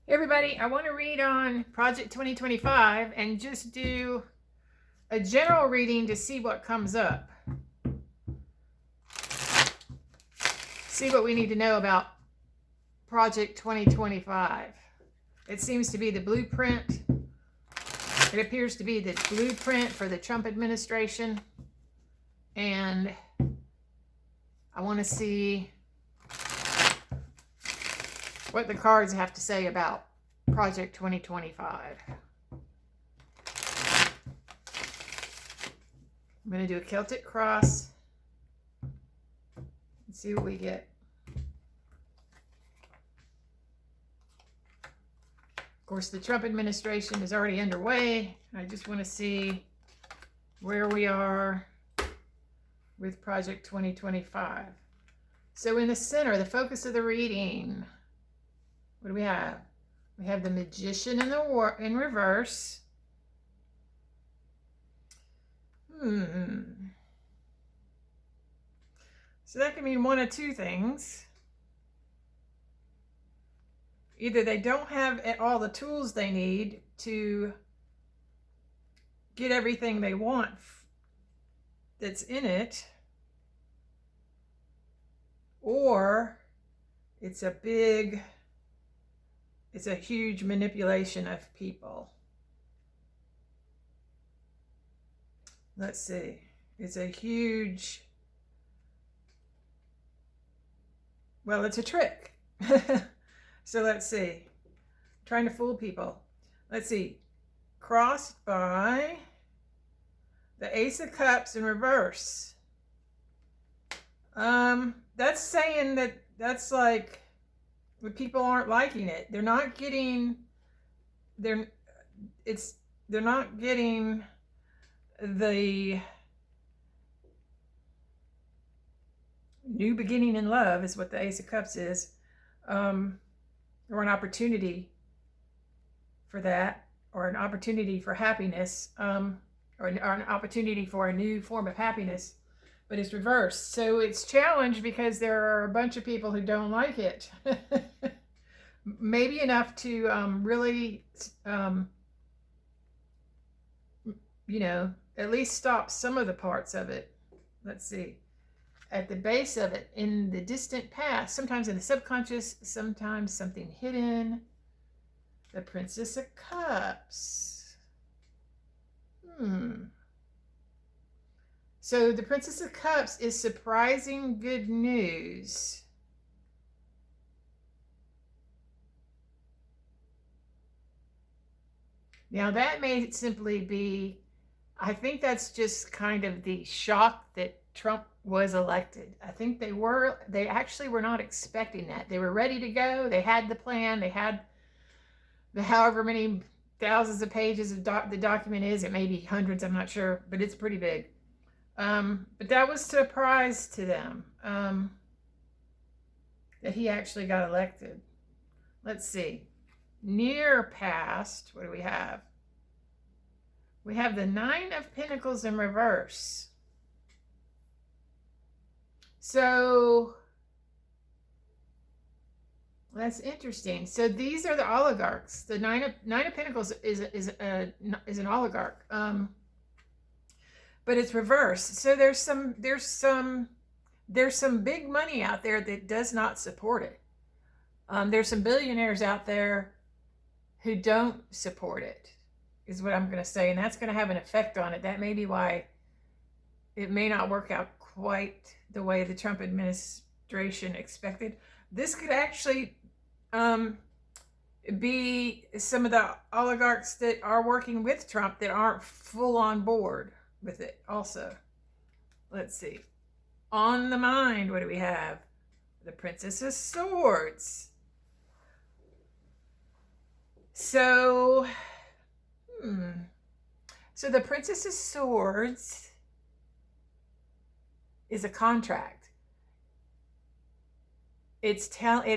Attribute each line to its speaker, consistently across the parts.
Speaker 1: Hey everybody, I want to read on Project 2025 and just do a general reading to see what comes up. See what we need to know about Project 2025. It seems to be the blueprint. It appears to be the blueprint for the Trump administration. And I want to see what the cards have to say about Project 2025. I'm going to do a Celtic cross and see what we get. Of course, the Trump administration is already underway. I just want to see where we are with Project 2025. So in the center, the focus of the reading, what do we have? We have the Magician in reverse. So that can mean one of two things. Either they don't have all the tools they need to get everything they want that's in it, or it's a huge manipulation of people. Let's see. It's a huge, well, it's a trick. So let's see. Trying to fool people. Let's see. Crossed by the Ace of Cups in reverse. That's saying that's like the people aren't liking it. They're not getting the new beginning in love is what the Ace of Cups is, or an opportunity for that, or an opportunity for happiness, or an opportunity for a new form of happiness, but it's reversed. So it's challenged because there are a bunch of people who don't like it. Maybe enough to really, at least stop some of the parts of it. Let's see. At the base of it, in the distant past, sometimes in the subconscious, sometimes something hidden. The Princess of Cups. So the Princess of Cups is surprising good news. Now that may simply be, I think that's just kind of the shock that Trump was elected. I think they actually were not expecting that. They were ready to go. They had the plan. They had the however many thousands of pages of the document is. It may be hundreds, I'm not sure, but it's pretty big. But that was a surprise to them, that he actually got elected. Let's see. Near past, what do we have? We have the Nine of Pentacles in reverse. So that's interesting. So these are the oligarchs. The Nine of Pentacles is an oligarch, but it's reversed. So there's some big money out there that does not support it. There's some billionaires out there who don't support it, is what I'm going to say, and that's going to have an effect on it. That may be why it may not work out quite the way the Trump administration expected. This could actually be some of the oligarchs that are working with Trump that aren't full on board with it also. Let's see. On the mind, what do we have? The Princess of Swords. So, so the Princess of Swords is a contract. It's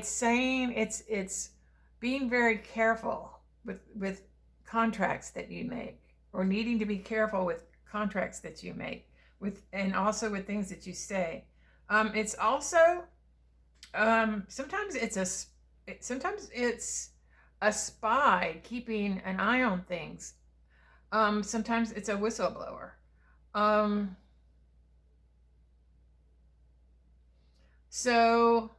Speaker 1: saying it's being very careful with contracts that you make, or needing to be careful with contracts that you make, and also with things that you say. It's also sometimes it's a spy keeping an eye on things. Sometimes it's a whistleblower. Um, so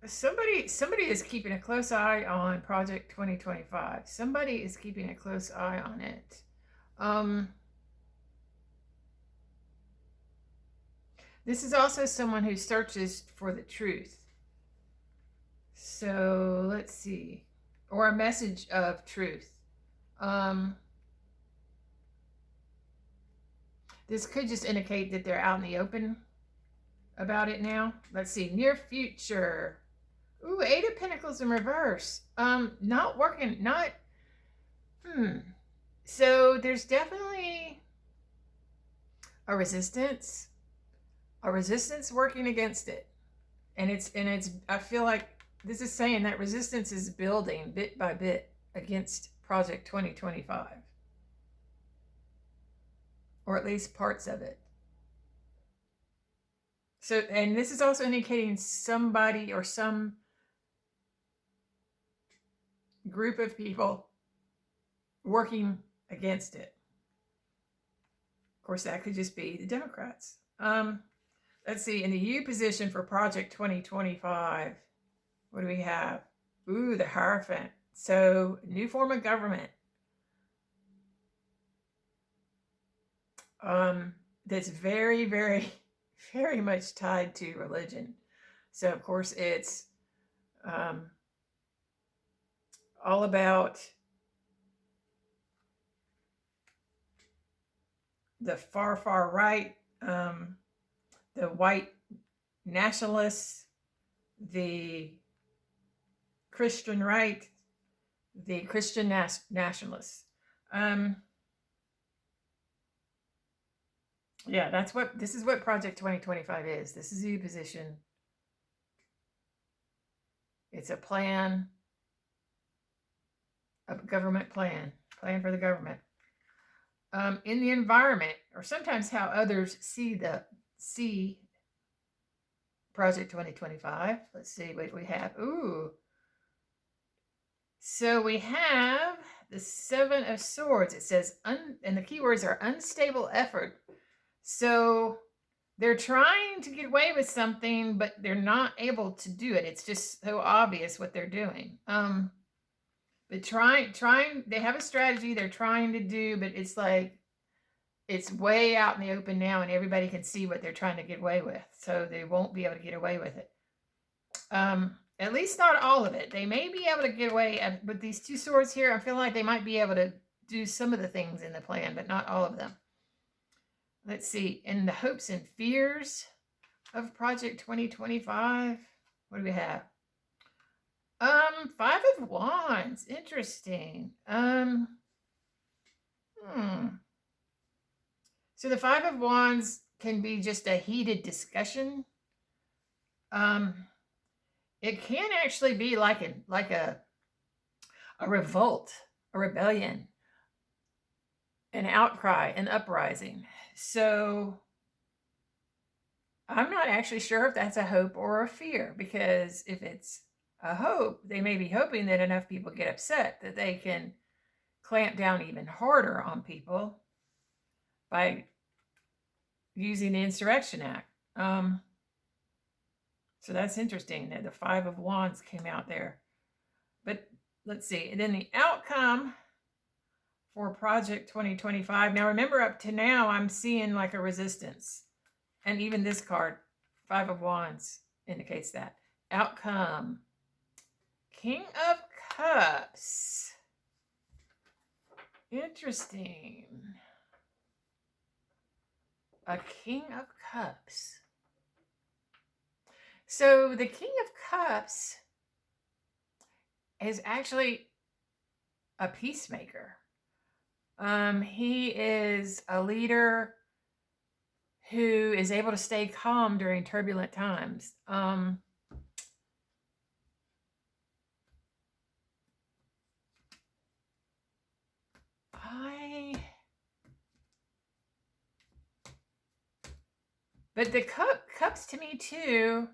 Speaker 1: somebody is keeping a close eye on Project 2025. Somebody is keeping a close eye on it. This is also someone who searches for the truth. So let's see. Or a message of truth. This could just indicate that they're out in the open about it now. Let's see. Near future. Ooh, Eight of Pentacles in reverse. Not working. Not. So there's definitely a resistance working against it. And it's I feel like this is saying that resistance is building bit by bit against Project 2025. Or at least parts of it. So, and this is also indicating somebody or some group of people working against it. Of course, that could just be the Democrats. Let's see, in the U position for Project 2025, what do we have? Ooh, the Hierophant. So, new form of government. That's very, very, very much tied to religion. So, of course, it's all about the far, far right, the white nationalists, the Christian right, the Christian nationalists. Yeah, this is what Project 2025 is. This is the position. It's a plan, a government plan for the government. In the environment, or sometimes how others see Project 2025. Let's see what we have. Ooh. So we have the Seven of Swords. It says, and the keywords are unstable effort. So they're trying to get away with something, but they're not able to do it. It's just so obvious what they're doing. But trying, they have a strategy they're trying to do, but it's like, it's way out in the open now and everybody can see what they're trying to get away with. So they won't be able to get away with it. At least not all of it. They may be able to get away with these two swords here. I feel like they might be able to do some of the things in the plan, but not all of them. Let's see. In the hopes and fears of Project 2025, what do we have? Five of Wands. Interesting. So the Five of Wands can be just a heated discussion. It can actually be like a revolt, a rebellion, an outcry, an uprising. So I'm not actually sure if that's a hope or a fear, because if it's a hope, they may be hoping that enough people get upset that they can clamp down even harder on people by using the Insurrection Act. So that's interesting that the Five of Wands came out there. But let's see. And then the outcome for Project 2025. Now remember, up to now, I'm seeing like a resistance. And even this card, Five of Wands, indicates that. Outcome. King of Cups. Interesting. A King of Cups. So the King of Cups is actually a peacemaker. He is a leader who is able to stay calm during turbulent times. But the cups to me too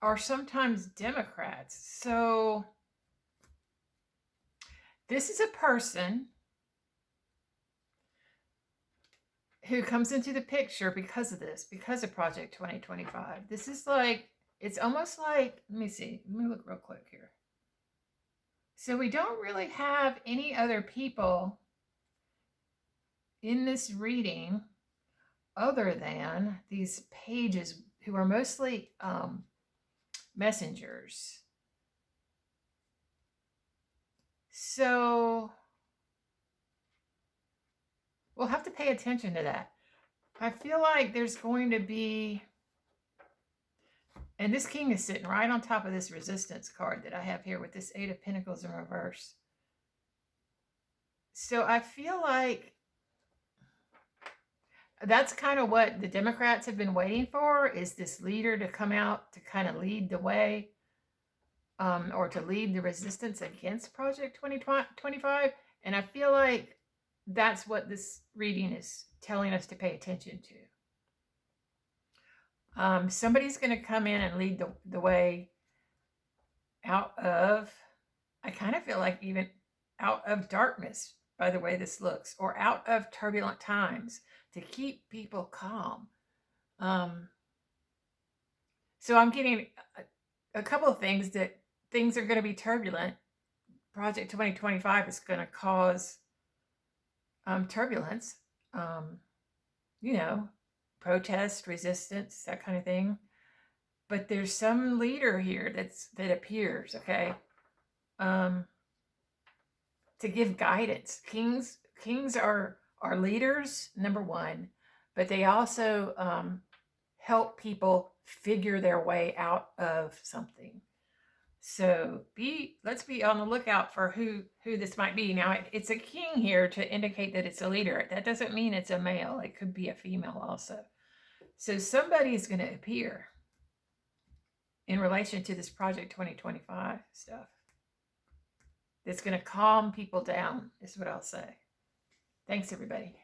Speaker 1: are sometimes Democrats. So this is a person who comes into the picture because of this, because of Project 2025. This is like, it's almost like, let me see, let me look real quick here. So we don't really have any other people in this reading other than these pages who are mostly messengers. So we'll have to pay attention to that. I feel like there's going to be, and this king is sitting right on top of this resistance card that I have here with this 8 of Pentacles in reverse. So I feel like that's kind of what the Democrats have been waiting for, is this leader to come out to kind of lead the way, or to lead the resistance against Project 2025. And I feel like that's what this reading is telling us to pay attention to. Somebody's going to come in and lead the way out of, I kind of feel like even out of darkness, by the way this looks, or out of turbulent times, to keep people calm. So I'm getting a couple of things, that things are going to be turbulent. Project 2025 is going to cause turbulence, you know, protest, resistance, that kind of thing. But there's some leader here that appears, okay, to give guidance. Kings are leaders, number one, but they also help people figure their way out of something. So let's be on the lookout for who this might be. Now it's a king here to indicate that it's a leader. That doesn't mean it's a male. It could be a female also. So somebody's going to appear in relation to this Project 2025 stuff that's going to calm people down, is what I'll say. Thanks, everybody.